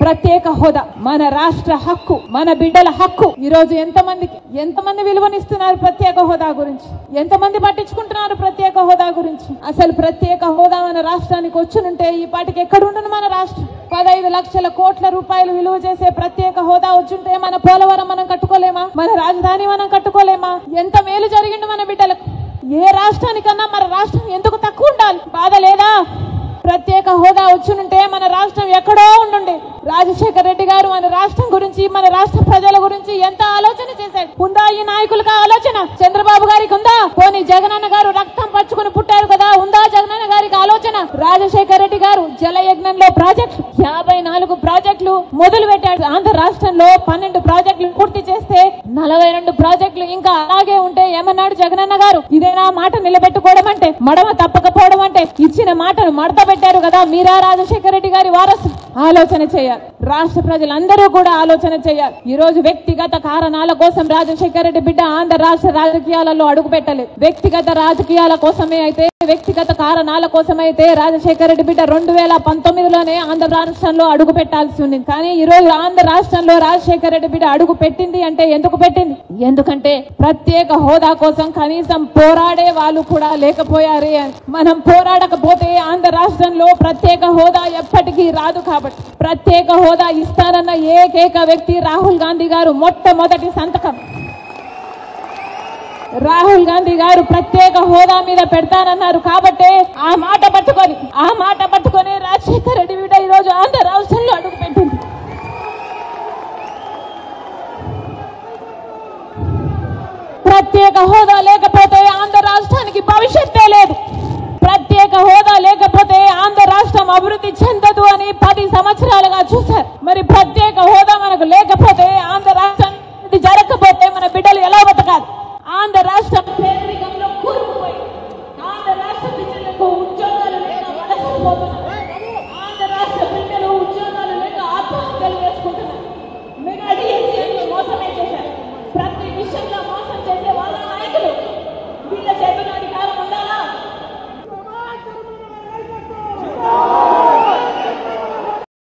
ప్రత్యేక హోదా మన రాష్ట్ర హక్కు, మన బిడ్డల హక్కు. ఈ రోజు ఎంతమంది విలువనిస్తున్నారు ప్రత్యేక హోదా గురించి? ఎంతమంది పట్టించుకుంటున్నారు ప్రత్యేక హోదా గురించి? అసలు ప్రత్యేక హోదా మన రాష్ట్రానికి వచ్చునుంటే ఈ పాటికి ఎక్కడుండను మన రాష్ట్రం? 15 లక్షల కోట్ల రూపాయలు విలువ చేసే ప్రత్యేక హోదా వచ్చుంటే మన పోలవరం మనం కట్టుకోలేమా? మన రాజధాని మనం కట్టుకోలేమా? ఎంత మేలు జరిగింది మన బిడ్డలకు. ఏ రాష్ట్రానికన్నా మన రాష్ట్రం ఎందుకు తక్కువ ఉండాలి? బాధ లేదా? ప్రత్యేక హోదా వచ్చునుంటే మన రాష్ట్రం ఎక్కడో ఉండుండే. రాజశేఖర రెడ్డి గారు మన రాష్ట్రం గురించి, మన రాష్ట్ర ప్రజల గురించి ఎంత ఆలోచన చేశాడు. ఉందా ఈ నాయకులకు ఆలోచన? చంద్రబాబు గారికి ఉందా? పోనీ జగనన్న గారు రక్తం పచ్చుకుని పుట్టారు కదా, ఉందా జగనన్న గారికి ఆలోచన? రాజశేఖర రెడ్డి గారు జలయజ్ఞంలో ప్రాజెక్టులు 54 ప్రాజెక్టులు మొదలు పెట్టాడు. ఆంధ్ర రాష్ట్రంలో 12 ప్రాజెక్టులు పూర్తి చేస్తే 42 ప్రాజెక్టులు ఇంకా అలాగే ఉంటే ఏమన్నాడు జగనన్న గారు? ఇదేనా మాట నిలబెట్టుకోవడం అంటే? మడమ తప్పకపోవడం అంటే? ఇచ్చిన మాటను మడత పెట్టారు కదా మీరా రాజశేఖర రెడ్డి గారి వారసు. ఆలోచన చేయాలి. రాష్ట్ర ప్రజలందరూ కూడా ఆలోచన చేయాలి. ఈ రోజు వ్యక్తిగత కారణాల కోసం రాజశేఖర రెడ్డి బిడ్డ ఆంధ్ర రాష్ట్ర రాజకీయాలలో అడుగు పెట్టలేదు. వ్యక్తిగత రాజకీయాల కోసమే అయితే, వ్యక్తిగత కారణాల కోసమైతే రాజశేఖర రెడ్డి బిడ్డ 2019లోనే ఆంధ్ర రాష్ట్రంలో అడుగు పెట్టాల్సి ఉంది. కానీ ఈ రోజు ఆంధ్ర రాష్ట్రంలో రాజశేఖర రెడ్డి బిడ్డ అడుగు పెట్టింది అంటే ఎందుకు పెట్టింది? ఎందుకంటే ప్రత్యేక హోదా కోసం కనీసం పోరాడే వాళ్ళు కూడా లేకపోయారే. మనం పోరాడకపోతే ఆంధ్ర రాష్ట్రంలో ప్రత్యేక హోదా ఎప్పటికీ రాదు. కాబట్టి ప్రత్యేక హోదా ఇస్తానన్న ఏకైక వ్యక్తి రాహుల్ గాంధీ గారు. మొట్టమొదటి సంతకం రాహుల్ గాంధీ గారు ప్రత్యేక హోదా మీద పెడతానన్నారు. కాబట్టి ఆ మాట పట్టుకొని రాజశేఖర రెడ్డి బిడ్డ ఈ రోజు ఆంధ్ర రాష్ట్రంలో అడుగు పెట్టింది. ప్రత్యేక హోదా లేకపోతే ఆంధ్ర రాష్ట్రానికి భవిష్యత్తే లేదు. ప్రత్యేక హోదా లేకపోతే ఆంధ్ర రాష్ట్రం అభివృద్ధి చెందదు అని 10 సంవత్సరాలుగా చూశారు. మరి ప్రత్యేక హోదా మనకు లేకపోతే, ఆంధ్ర రాష్ట్రానికి జరగకపోతే మన బిడ్డలు ఎలా బతకాలి? ఆంధ్ర రాష్ట్రం పేదరికంలో కూరుకుపోయి, ఆంధ్ర రాష్ట్ర బిడ్డలకు ఉద్యోగాలు లేక వలసపోతున్నారు.